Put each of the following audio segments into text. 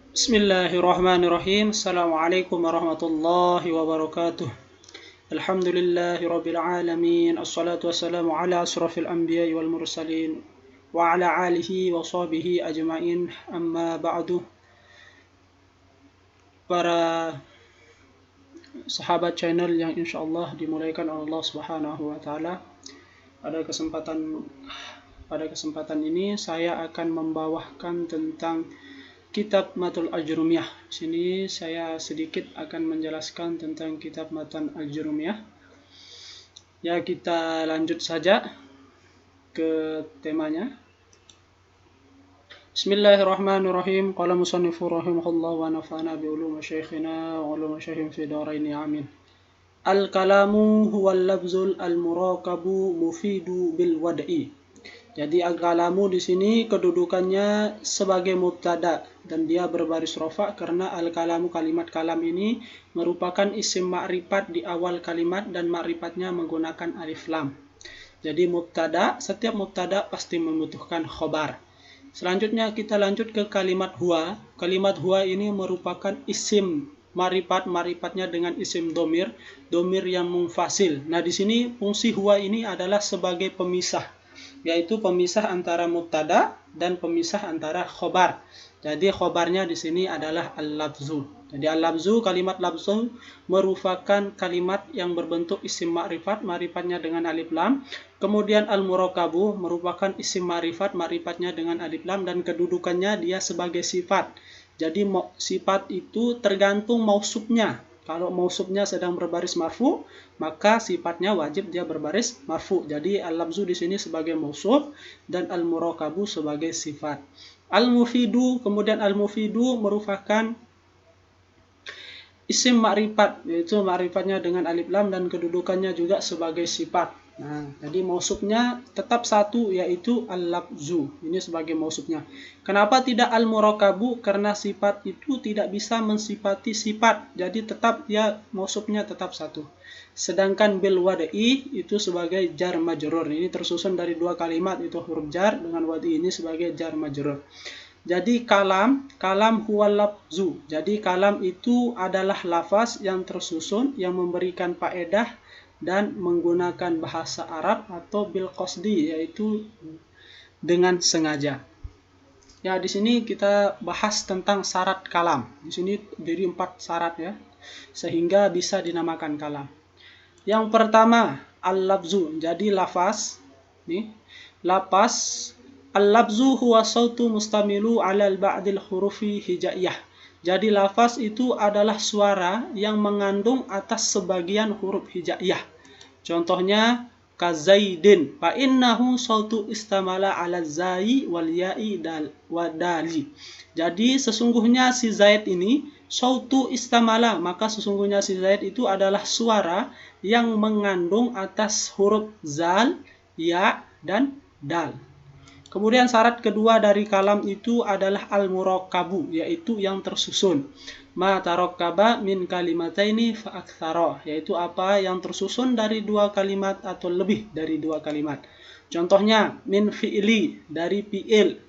Bismillahirrahmanirrahim. Assalamualaikum warahmatullahi wabarakatuh. Alhamdulillahi rabbil alamin. Assalatu wassalamu ala asrafil anbiya'i wal mursalin wa ala alihi wa sahbihi ajma'in. Amma ba'du. Para sahabat channel yang insyaallah dimulaikan oleh Allah Subhanahu wa taala. Pada kesempatan ini saya akan membawakan tentang Kitab Matul Ajrumiyah. Di sini saya sedikit akan menjelaskan tentang Kitab Matul Ajrumiyah. Ya, kita lanjut saja ke temanya. Bismillahirrahmanirrahim. Qala musannifu rahimahullah wa nafa'ana bi ulumi syekhina wa ulumi syekhim fi daraini amin. Al-kalamu huwa al-lafzul al-murakabu mufidu bil wad'i. Jadi al-kalamu di sini kedudukannya sebagai mubtada dan dia berbaris rofa karena al-kalamu kalimat kalam ini merupakan isim ma'rifat di awal kalimat dan ma'rifatnya menggunakan alif lam. Jadi mubtada, setiap mubtada pasti membutuhkan khobar. Selanjutnya kita lanjut ke kalimat huwa. Kalimat huwa ini merupakan isim ma'rifatnya dengan isim domir yang munfasil. Nah, di sini fungsi huwa ini adalah sebagai pemisah, yaitu pemisah antara mubtada dan pemisah antara khobar. Jadi khobarnya di sini adalah al-lafzu. Jadi al-lafzu, kalimat lafzu merupakan kalimat yang berbentuk isim ma'rifatnya dengan alif lam. Kemudian al-murakabu merupakan isim ma'rifatnya dengan alif lam dan kedudukannya dia sebagai sifat. Jadi sifat itu tergantung mausufnya. Kalau mausufnya sedang berbaris marfu, maka sifatnya wajib dia berbaris marfu. Jadi al-lafzu di sini sebagai mausuf dan al-murakabu sebagai sifat. Al-mufidu, kemudian al-mufidu merupakan isim ma'rifat, yaitu ma'rifatnya dengan alif lam dan kedudukannya juga sebagai sifat. Nah, jadi mausufnya tetap satu, yaitu al-lafzu. Ini sebagai mausufnya. Kenapa tidak al-murakabu? Karena sifat itu tidak bisa mensifati sifat. Jadi tetap dia mausufnya tetap satu. Sedangkan bil wada'i itu sebagai jar majrur. Ini tersusun dari dua kalimat, itu huruf jar dengan wada'i ini sebagai jar majrur. Jadi kalam huwal lafzu. Jadi kalam itu adalah lafaz yang tersusun yang memberikan faedah dan menggunakan bahasa Arab atau bil qasdi, yaitu dengan sengaja. Ya, di sini kita bahas tentang syarat kalam. Di sini dari 4 syarat ya, sehingga bisa dinamakan kalam. Yang pertama, al-lafzu. Jadi lafaz. Nih, lafaz al-lafzu huwa sautu mustamilu 'alal ba'dil hurufi hijaiyah. Jadi lafaz itu adalah suara yang mengandung atas sebagian huruf hijaiyah. Contohnya kazaidin fa innahu sautu istamala 'ala zai wal ya'i wa dali. Jadi sesungguhnya si Zaid ini sautu istamala, maka sesungguhnya si Zaid itu adalah suara yang mengandung atas huruf zal, ya, dan dal. Kemudian syarat kedua dari kalam itu adalah al-murakabu, yaitu yang tersusun. Ma tarakkaba min kalimataini fa aktsara, yaitu apa yang tersusun dari dua kalimat atau lebih dari dua kalimat. Contohnya min fi'li, dari fi'il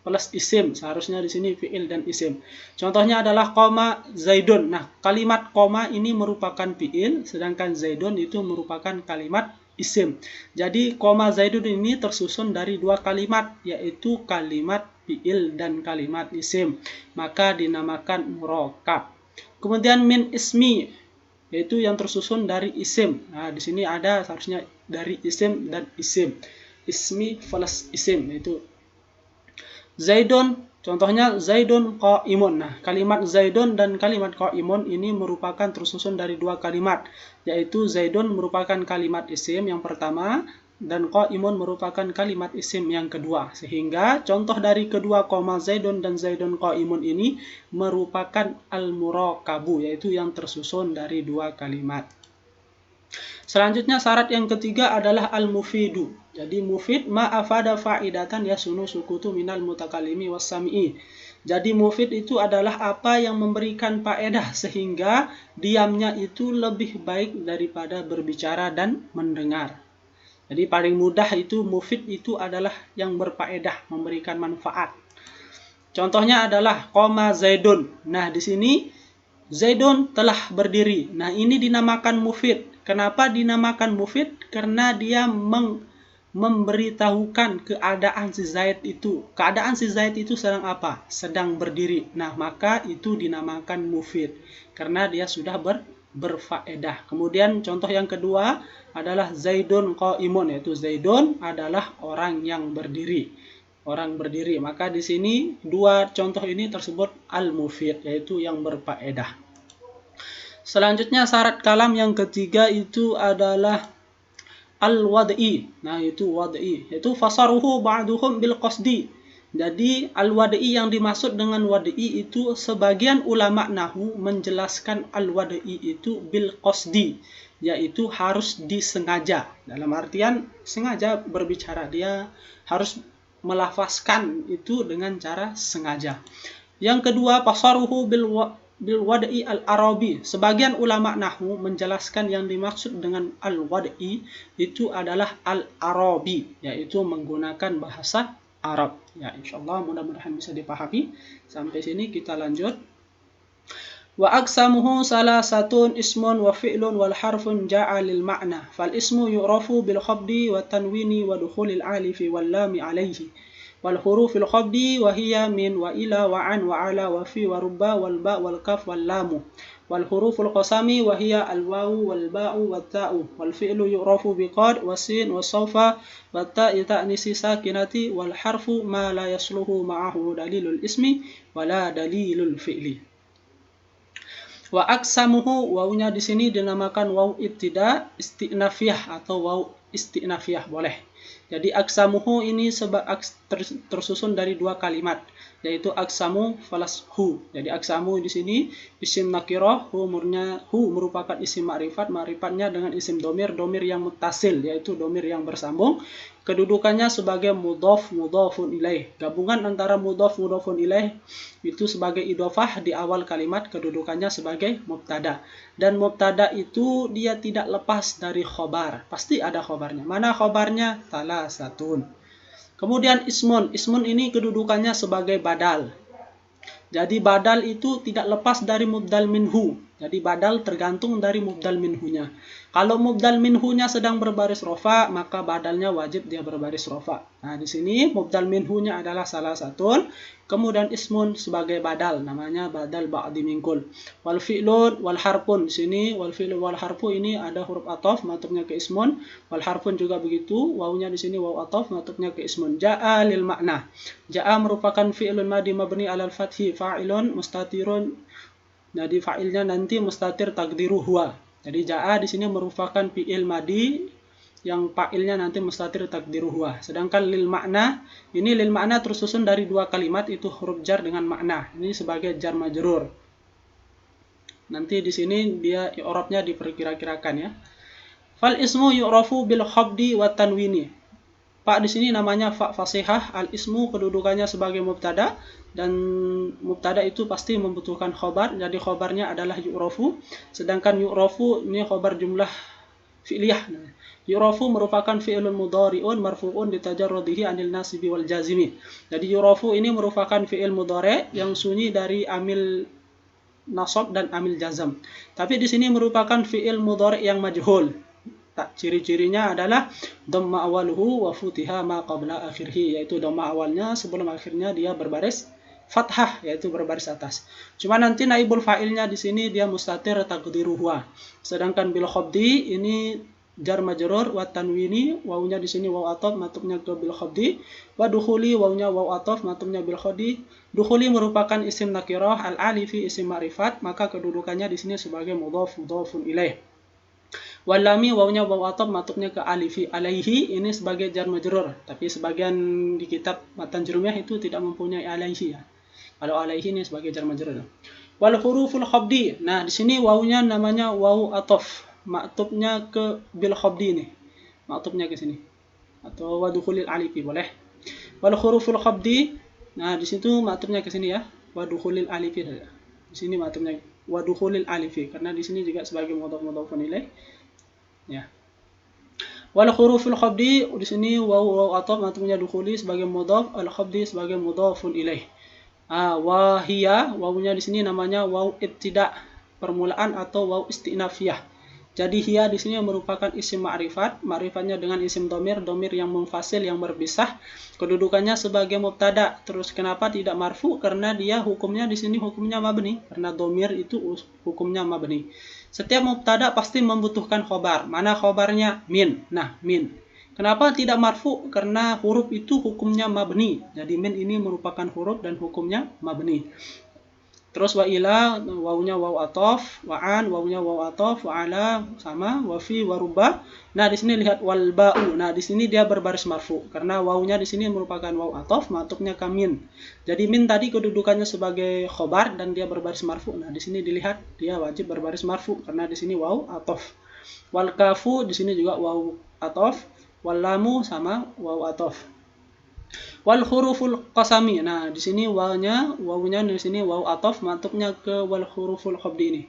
plus isim, seharusnya di sini fi'il dan isim. Contohnya adalah koma zaidun. Nah, kalimat koma ini merupakan fi'il, sedangkan zaidun itu merupakan kalimat isim. Jadi koma zaidun ini tersusun dari dua kalimat, yaitu kalimat fi'il dan kalimat isim, maka dinamakan murakab. Kemudian min ismi, yaitu yang tersusun dari isim. Nah, di sini ada seharusnya dari isim dan isim. Ismi plus isim, yaitu Zaidun. Contohnya Zaidun qa'imun. Nah, kalimat Zaidun dan kalimat qa'imun ini merupakan tersusun dari dua kalimat, yaitu Zaidun merupakan kalimat isim yang pertama dan qa'imun merupakan kalimat isim yang kedua. Sehingga contoh dari kedua koma Zaidun dan Zaidun qa'imun ini merupakan al-murakabu, yaitu yang tersusun dari dua kalimat. Selanjutnya syarat yang ketiga adalah al-mufidu. Jadi mufid ma'afada fa'idatan yasunu sukutu minal mutakalimi wassami'i. Jadi mufid itu adalah apa yang memberikan faedah sehingga diamnya itu lebih baik daripada berbicara dan mendengar. Jadi paling mudah itu mufid itu adalah yang berfaedah, memberikan manfaat. Contohnya adalah qoma Zaidun. Nah, di sini Zaidun telah berdiri. Nah, ini dinamakan mufid. Kenapa dinamakan mufid? Karena dia memberitahukan keadaan si Zaid itu. Keadaan si Zaid itu sedang apa? Sedang berdiri. Nah, maka itu dinamakan mufid. Karena dia sudah berfaedah. Kemudian contoh yang kedua adalah Zaidun qaimun, yaitu Zaidun adalah orang yang berdiri. Orang berdiri. Maka di sini dua contoh ini tersebut al-mufid, yaitu yang berfaedah. Selanjutnya syarat kalam yang ketiga itu adalah al-wad'i. Nah, itu wad'i. Itu fasaruhu ba'duhum bil qasdi. Jadi al-wad'i yang dimaksud dengan wad'i itu sebagian ulama nahwu menjelaskan al-wad'i itu bil qasdi, yaitu harus disengaja. Dalam artian sengaja berbicara, dia harus melafazkan itu dengan cara sengaja. Yang kedua, fasaruhu bil wad'i al-arabi. Sebagian ulama nahwu menjelaskan yang dimaksud dengan al-wad'i itu adalah al-arabi, yaitu menggunakan bahasa Arab. Ya, insyaallah mudah-mudahan bisa dipahami. Sampai sini kita lanjut. Wa aqsamuhu salasatun ismun wa fi'lun wal harfun ja'a lil ma'na. Fal ismu yu'rafu bil khabdi wa tanwini wa dukhulil alifi wal lami alayhi. Wal hurufil khabdi wa hiya min wa ila wa an wa ala wa fi wa rubba wal ba wal kaf wal lamu. Wal huruful qasami wa hiya al wawu wal ba'u wat ta'u. Wal fi'lu yu'rafu bi qad wa sin wa sawfa wa ta'i ta'nisi sakinati wal harfu ma la yasluhu ma'ahu dalilul ismi wa la dalilul fi'li. Wa aksamuhu, wawunya di sini dinamakan waw ibtida istinafiyah atau waw istinafiyah boleh. Jadi aksamuhu ini tersusun dari dua kalimat, yaitu aksamu falas hu. Jadi aksamu di sini isim nakirah, hu merupakan isim ma'rifat, ma'rifatnya dengan isim domir yang muttasil, yaitu domir yang bersambung. Kedudukannya sebagai mudhaf mudhafun ilaih. Gabungan antara mudhaf mudhafun ilaih itu sebagai idhofah di awal kalimat, kedudukannya sebagai mubtada. Dan mubtada itu dia tidak lepas dari khobar. Pasti ada khobarnya. Mana khobarnya? Salasatun. Kemudian ismun. Ismun ini kedudukannya sebagai badal. Jadi badal itu tidak lepas dari mubdal minhu. Jadi badal tergantung dari mubdal minhunya. Kalau mubdal minhunya sedang berbaris rofa, maka badalnya wajib dia berbaris rofa. Nah, di sini mubdal minhunya adalah salah satu. Kemudian ismun sebagai badal, namanya badal ba'di minkul. Wal fi'lun wal harfun. Di sini wal fi'lun wal harfu ini ada huruf ataf, matubnya ke ismun. Wal harfun juga begitu, wawunya di sini waw ataf, matubnya ke ismun. Ja'a lil makna. Ja'a merupakan fi'lun madi mabni alal fathi, fa'ilun mustatirun. Jadi fa'ilnya nanti mustatir takdiru huwa. Jadi ja'a di sini merupakan fi'il madi yang fa'ilnya nanti mustatir takdiru huwa. Sedangkan lil makna, ini lil makna tersusun dari dua kalimat, itu huruf jar dengan makna. Ini sebagai jar majrur. Nanti di sini dia i'rabnya diperkira-kirakan ya. Fal ismu yu'rafu bil khabdi wa tanwini. Fa di sini namanya fa fasihah, al ismu kedudukannya sebagai mubtada, dan mubtada itu pasti membutuhkan khobar, jadi khobarnya adalah yu'rafu. Sedangkan yu'rafu ini khobar jumlah fi'liyah. Yu'rafu merupakan fi'lun mudhari'un marfu'un ditajarrudihi anil nasibi wal jazimi. Jadi yu'rafu ini merupakan fi'il mudhari' yang sunyi dari amil nasab dan amil jazam. Tapi di sini merupakan fi'il mudhari' yang majhul. Ciri-cirinya adalah dhamma awaluhu wa futiha ma qabla akhirhi, yaitu dhamma awalnya sebelum akhirnya dia berbaris fathah, yaitu berbaris atas. Cuma nanti naibul fa'ilnya di sini dia mustatir taqdiru huwa. Sedangkan bil khabdi ini jar majrur, wa tanwini wawunya di sini waw ataf, matubnya ke bil khabdi, wa dukhuli wawunya waw ataf, matubnya bil khabdi. Dukhuli merupakan isim nakirah, al alifi isim ma'rifat, maka kedudukannya di sini sebagai mudhaf mudhafun ilaih. Walami wawnya waw ataf, matubnya ke alifi alaihi, ini sebagai jar majrur, tapi sebagian di kitab matan jurumiyah itu tidak mempunyai alaihi ya. Kalau alaihi ini sebagai jar majrur. Wal huruful khabdi. Nah, di sini wawnya namanya waw ataf, matubnya ke bil khabdi nih. Matubnya ke sini. Atau wadukhulil alifi boleh. Wal huruful khabdi. Nah, di situ matubnya ke sini ya. Wadukhulil alifi. Di sini matubnya wadukhulil alifi, karena di sini juga sebagai mudhaf ilaih. Ya. Wal huruful khabdi, di sini waw ataf, matubnya dukhuli sebagai mudhaf, al khabdi sebagai mudhafun ilaih. Wahia, wawunya di sini namanya waw ibtida, permulaan atau waw istinafiyah. Jadi hiya di sini merupakan isim ma'rifat, ma'rifatnya dengan isim domir, domir yang munfasil yang berpisah, kedudukannya sebagai mubtada. Terus kenapa tidak marfu? Karena dia hukumnya di sini hukumnya mabni, karena domir itu hukumnya mabni. Setiap mubtada pasti membutuhkan khobar. Mana khobarnya? Min. Nah, min. Kenapa tidak marfu? Karena huruf itu hukumnya mabni. Jadi min ini merupakan huruf dan hukumnya mabni. Terus wa ila, wawunya waw atof, wa an, wawunya waw atof, wa ala sama, wa fi, wa rubah. Nah, di sini lihat wal ba'u. Nah, di sini dia berbaris marfu karena wawunya di sini merupakan waw atof, matufnya kamin. Jadi min tadi kedudukannya sebagai khobar dan dia berbaris marfu. Nah, di sini dilihat dia wajib berbaris marfu karena di sini waw atof. Wal kafu di sini juga waw atof, wal lamu sama waw atof. Wal huruful qasami. Nah, di sini wawunya di sini waw atof, matufnya ke wal huruful khabdi ini.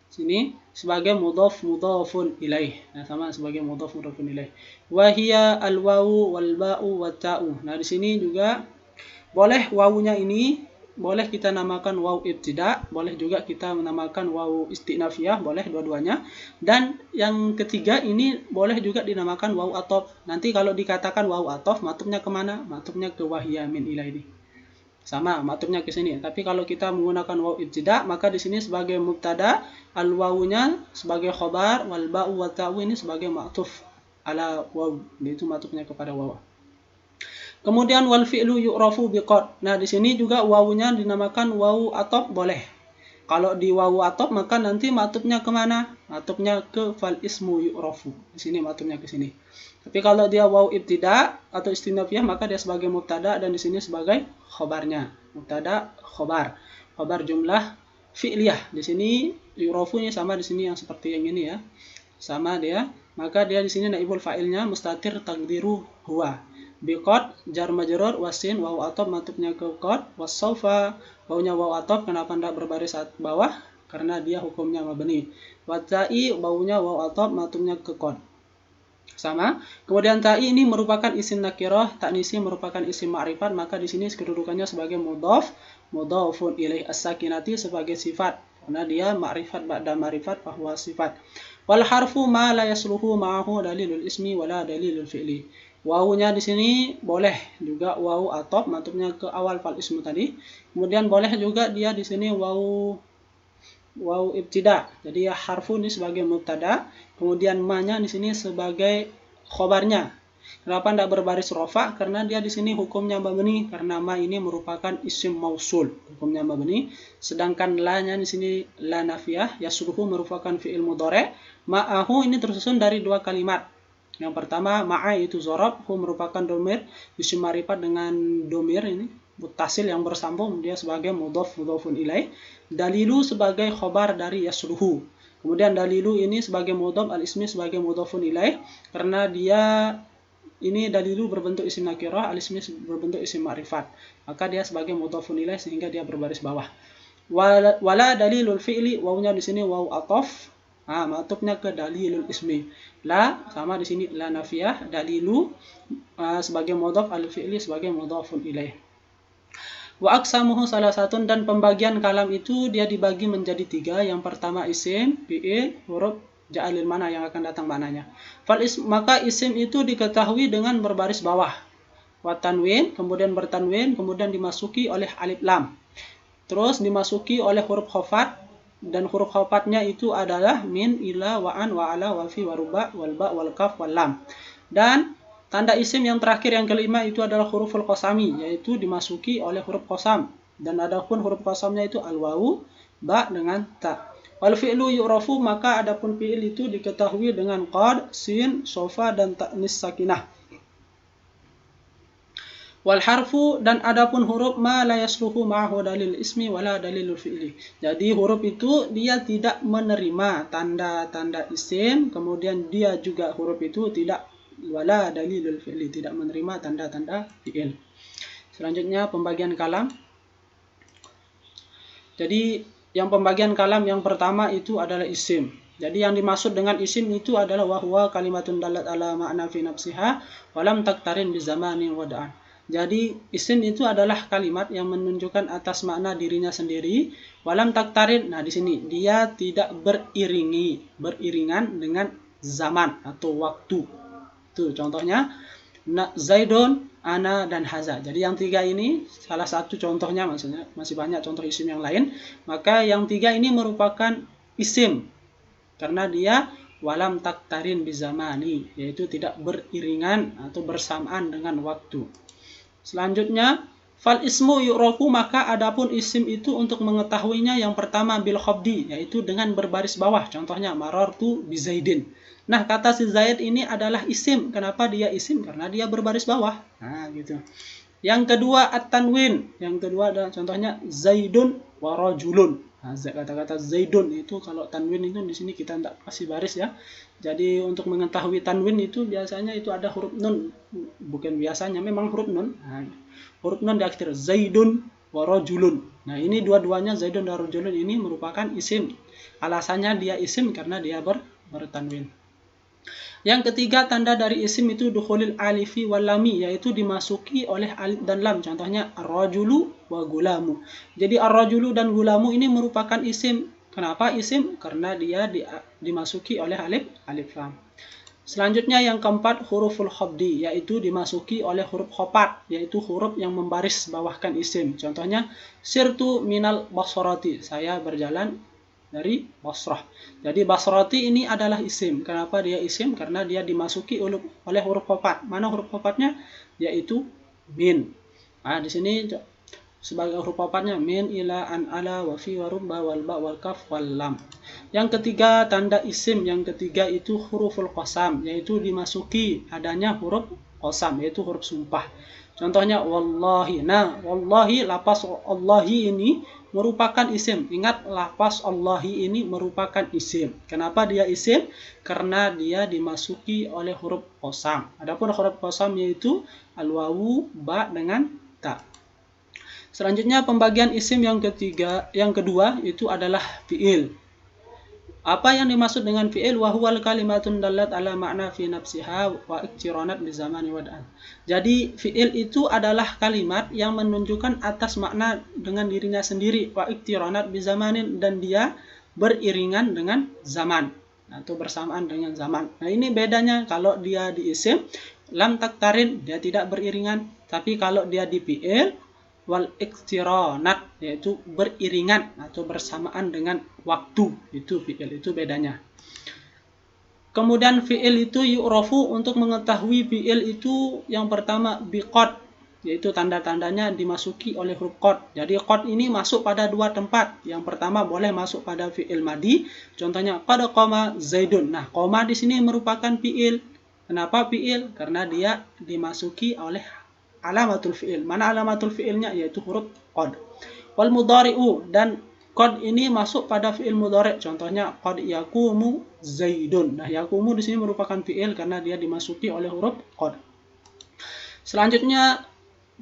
Sini sebagai mudhafun ilaih. Nah, sama sebagai mudhafun ilaih. Wa hiya al wawu wal ba'u wat ta'u. Nah, di sini juga boleh wawunya ini boleh kita namakan waw ibtida, boleh juga kita menamakan waw istinafiyah, boleh dua-duanya. Dan yang ketiga ini boleh juga dinamakan waw atof. Nanti kalau dikatakan waw atof, matufnya kemana? Matufnya ke wahya min ilah ini. Sama, matufnya ke sini. Tapi kalau kita menggunakan waw ibtida, maka di sini sebagai mubtada, al wawunya sebagai khobar, wal ba'u wa ta'u ini sebagai ma'tuf ala waw. Itu matufnya kepada waw. Kemudian wal fi'lu yu'rafu biqad. Nah, di sini juga wawunya dinamakan wawu atof boleh. Kalau di wawu atof maka nanti matufnya kemana? Matufnya ke fal ismu yu'rafu. Di sini matufnya ke sini. Tapi kalau dia wawu ibtida atau istinafiyah maka dia sebagai mubtada dan di sini sebagai khobarnya. Mubtada khobar. Khobar jumlah fi'liyah. Di sini yu'rafu ini sama di sini yang seperti yang ini ya. Sama dia. Maka dia di sini naibul fa'ilnya mustatir takdiru huwa. Biqad jar majrur wasin waw atof matufnya ke qad wasaufa baunya waw atof kenapa tidak berbaris bawah karena dia hukumnya mabni. Watai baunya waw atof matufnya ke qad. Sama. Kemudian ta'i ini merupakan isim nakirah, ta'nisi merupakan isim ma'rifat, maka di sini kedudukannya sebagai mudhaf, mudhafun ilaih as-sakinati sebagai sifat. Karena dia ma'rifat ba'da ma'rifat bahwa sifat. Wal harfu ma la yasluhu ma'ahu dalilul ismi wala dalilul fi'li. Wawunya di sini boleh juga wawu atof matufnya ke awal fal ismu tadi. Kemudian boleh juga dia di sini wawu ibtida. Jadi ya harfu ini sebagai mubtada, kemudian ma-nya di sini sebagai khobarnya. Kenapa tidak berbaris rofa? Karena dia di sini hukumnya mabni karena ma ini merupakan isim mausul, hukumnya mabni. Sedangkan la-nya di sini la nafiyah, yasluhu merupakan fi'il mudhari'. Ma'ahu ini tersusun dari dua kalimat. Yang pertama ma'a itu zorob, hu merupakan domir, isim ma'rifat dengan domir ini muttasil yang bersambung, dia sebagai mudhaf mudhafun ilaih. Dalilu sebagai khobar dari yasluhu. Kemudian dalilu ini sebagai mudhaf, al-ismi sebagai mudhafun ilaih karena dia ini dalilu berbentuk isim nakirah, al-ismi berbentuk isim ma'rifat. Maka dia sebagai mudhafun ilaih sehingga dia berbaris bawah. Wala dalilul fi'li, wawunya di sini waw atof. Matufnya ke dalilul ismi. La sama di sini la nafiyah, dalilu sebagai mudhaf, al-fi'li sebagai mudhafun ilaih. Wa aqsamuhu salah satu dan pembagian kalam itu dia dibagi menjadi tiga. Yang pertama isim, fi'il, huruf ja'alil mana yang akan datang maknanya. Maka isim itu diketahui dengan berbaris bawah. Wa tanwin, kemudian bertanwin, kemudian dimasuki oleh alif lam. Terus dimasuki oleh huruf khafat. Dan huruf khafatnya itu adalah min, ila, wa an, wa ala, wa fi, wa ruba, wal ba, wal kaf, wal lam. Dan tanda isim yang terakhir yang kelima itu adalah huruful qasami, yaitu dimasuki oleh huruf qasam. Dan adapun huruf qasamnya itu al wawu, ba dengan ta. Wal fi'lu yu'rafu, maka adapun fi'il itu diketahui dengan qad, sin, sofa dan ta'nis sakinah. Wal harfu dan adapun huruf ma la yasluhu ma'ahu dalil ismi wala dalilul fi'li. Jadi huruf itu dia tidak menerima tanda-tanda isim, kemudian dia juga huruf itu tidak wala dalilul fi'li, tidak menerima tanda-tanda fi'il. Selanjutnya pembagian kalam. Jadi yang pembagian kalam yang pertama itu adalah isim. Jadi yang dimaksud dengan isim itu adalah wahwa kalimatun dalat ala ma'na fi nafsiha walam taktarin bi zamanin wada'an. Jadi isim itu adalah kalimat yang menunjukkan atas makna dirinya sendiri. Walam taktarin. Nah, di sini dia tidak beriringan dengan zaman atau waktu. Tuh contohnya Zaidun, ana, dan haza. Jadi yang tiga ini salah satu contohnya, maksudnya masih banyak contoh isim yang lain. Maka yang tiga ini merupakan isim karena dia walam taktarin bizamani, yaitu tidak beriringan atau bersamaan dengan waktu. Selanjutnya fal ismu yu'rafu, maka adapun isim itu untuk mengetahuinya yang pertama bil khabdi, yaitu dengan berbaris bawah. Contohnya marartu bi Zaidin. Nah, kata si Zaid ini adalah isim. Kenapa dia isim? Karena dia berbaris bawah. Nah, gitu. Yang kedua at-tanwin. Yang kedua adalah contohnya Zaidun wa rajulun. Nah, kata-kata Zaidun itu kalau tanwin itu di sini kita tidak kasih baris ya. Jadi untuk mengetahui tanwin itu biasanya itu ada huruf nun. Bukan biasanya, memang huruf nun. Nah, huruf nun di akhir Zaidun wa rajulun. Nah, ini dua-duanya Zaidun dan rajulun ini merupakan isim. Alasannya dia isim karena dia bertanwin. Yang ketiga, tanda dari isim itu dukhulil alifi wal lami, yaitu dimasuki oleh alif dan lam. Contohnya ar-rajulu wa gulamu. Jadi ar-rajulu dan gulamu ini merupakan isim. Kenapa isim? Karena dia dimasuki oleh alif lam. Selanjutnya yang keempat, huruful khabdi, yaitu dimasuki oleh huruf khopat, yaitu huruf yang membaris bawahkan isim. Contohnya sirtu minal basrati, saya berjalan dari Basrah. Jadi Basrati ini adalah isim. Kenapa dia isim? Karena dia dimasuki oleh huruf khopat. Mana huruf khopatnya? Yaitu min. Nah, di sini sebagai huruf khopatnya min, ila, an, ala, wa fi, wa rubba, wal ba, wal kaf, wal lam. Yang ketiga, tanda isim yang ketiga itu huruful qasam, yaitu dimasuki adanya huruf qasam, yaitu huruf sumpah. Contohnya wallahi. Nah, wallahi, lapas Allahi ini merupakan isim. Ingat, lafaz Allahi ini merupakan isim. Kenapa dia isim? Karena dia dimasuki oleh huruf qasam. Adapun huruf qasam yaitu al-wawu, ba, dengan ta. Selanjutnya pembagian isim yang kedua itu adalah fi'il. Apa yang dimaksud dengan fi'il? Wa huwal kalimatun dallat ala ma'na fi nafsiha wa iktiranat bi zamani wad'an. Jadi fi'il itu adalah kalimat yang menunjukkan atas makna dengan dirinya sendiri, wa iktiranat bi zamanin, dan dia beriringan dengan zaman atau bersamaan dengan zaman. Nah, ini bedanya. Kalau dia di isim lam taktarin, dia tidak beriringan, tapi kalau dia di fi'il wal iktiranat, yaitu beriringan atau bersamaan dengan waktu. Itu fi'il, itu bedanya. Kemudian fi'il itu yu'rafu, untuk mengetahui fi'il itu yang pertama biqad, yaitu tanda-tandanya dimasuki oleh huruf qad. Jadi qad ini masuk pada dua tempat. Yang pertama boleh masuk pada fi'il madi. Contohnya qad qama Zaidun. Nah, qoma di sini merupakan fi'il. Kenapa fi'il? Karena dia dimasuki oleh alamatul fi'il. Mana alamatul fi'ilnya? Yaitu huruf qad. Wal mudhari'u, dan qad ini masuk pada fi'il mudhari'. Contohnya qad yaqumu Zaidun. Nah, yaqumu di sini merupakan fi'il karena dia dimasuki oleh huruf qad. Selanjutnya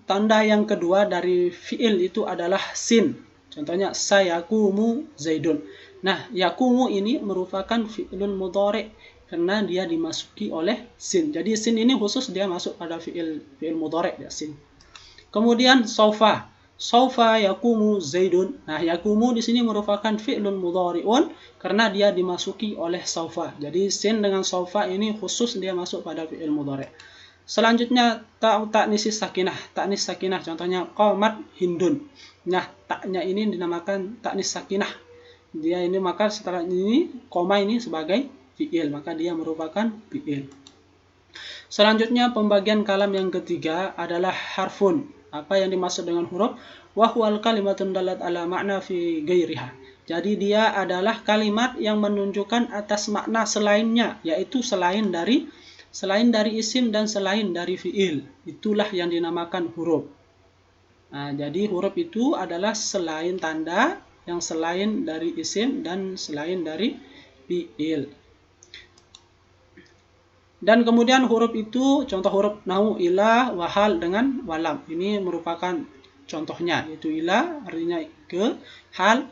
tanda yang kedua dari fi'il itu adalah sin. Contohnya sayaqumu Zaidun. Nah, yaqumu ini merupakan fi'ilun mudhari' karena dia dimasuki oleh sin. Jadi sin ini khusus dia masuk pada fi'il mudhari' ya, sin. Kemudian saufa yaqumu Zaidun. Nah, yaqumu di sini merupakan fi'lun mudhari'un karena dia dimasuki oleh saufa. Jadi sin dengan saufa ini khusus dia masuk pada fi'il mudhari'. Selanjutnya ta'nis sakinah. Contohnya qamat Hindun. Nah, taknya ini dinamakan ta'nis sakinah. Dia ini, maka setelah ini koma ini sebagai fi'il, maka dia merupakan fi'il. Selanjutnya pembagian kalam yang ketiga adalah harfun. Apa yang dimaksud dengan huruf? Wa huwal kalimatun dallat ala ma'na fi ghairiha. Jadi dia adalah kalimat yang menunjukkan atas makna selainnya, yaitu selain dari isim dan selain dari fi'il. Itulah yang dinamakan huruf. Nah, jadi huruf itu adalah selain tanda, yang selain dari isim dan selain dari fi'il. Dan kemudian huruf itu, contoh huruf nahu ila, wahal, dengan walam. Ini merupakan contohnya, yaitu ila artinya ke, hal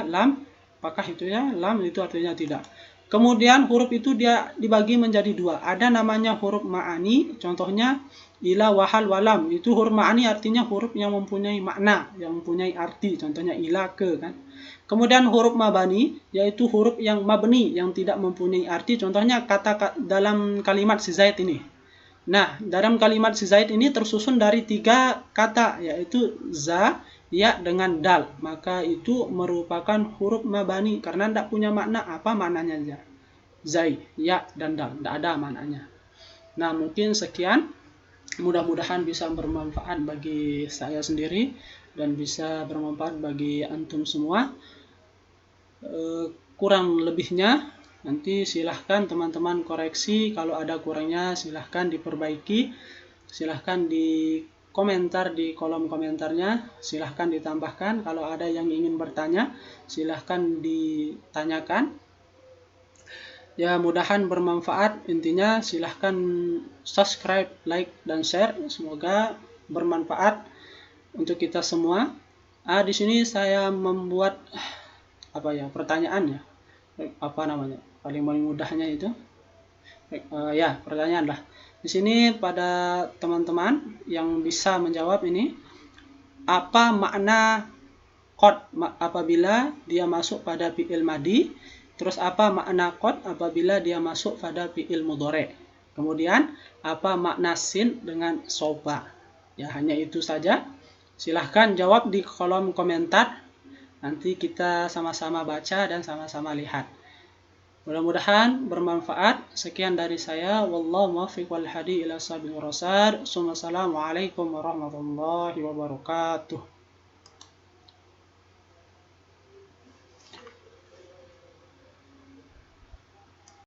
lam, apakah itu ya, lam itu artinya tidak. Kemudian huruf itu dia dibagi menjadi dua. Ada namanya huruf ma'ani, contohnya ila, wahal, walam. Itu huruf ma'ani artinya huruf yang mempunyai makna, yang mempunyai arti. Contohnya ila, ke, kan. Kemudian huruf mabani, yaitu huruf yang mabni, yang tidak mempunyai arti. Contohnya kata dalam kalimat si Zaid ini. Nah, dalam kalimat si Zaid ini tersusun dari 3 kata, yaitu za, ya, dengan dal. Maka itu merupakan huruf mabani, karena tidak punya makna. Apa maknanya aja? Zai, ya, dan dal. Tidak ada maknanya. Nah, mungkin sekian. Mudah-mudahan bisa bermanfaat bagi saya sendiri, dan bisa bermanfaat bagi antum semua. Kurang lebihnya nanti silahkan teman-teman koreksi. Kalau ada kurangnya silahkan diperbaiki, silahkan di komentar di kolom komentarnya, silahkan ditambahkan. Kalau ada yang ingin bertanya silahkan ditanyakan. Ya, mudahan bermanfaat. Intinya silahkan subscribe, like, dan share. Semoga bermanfaat untuk kita semua. Di sini saya membuat pertanyaan ya. Apa namanya? Paling mudahnya itu. Ya, pertanyaan lah. Di sini pada teman-teman yang bisa menjawab ini, apa makna qad apabila dia masuk pada fi'il madi? Terus apa makna qad apabila dia masuk pada fi'il mudhari'? Kemudian apa makna sin dengan soba? Ya, hanya itu saja. Silahkan jawab di kolom komentar. Nanti kita sama-sama baca dan sama-sama lihat. Mudah-mudahan bermanfaat. Sekian dari saya. Wallahu muwaffiq wal hadi ila sabil rasyad. Assalamualaikum warahmatullahi wabarakatuh.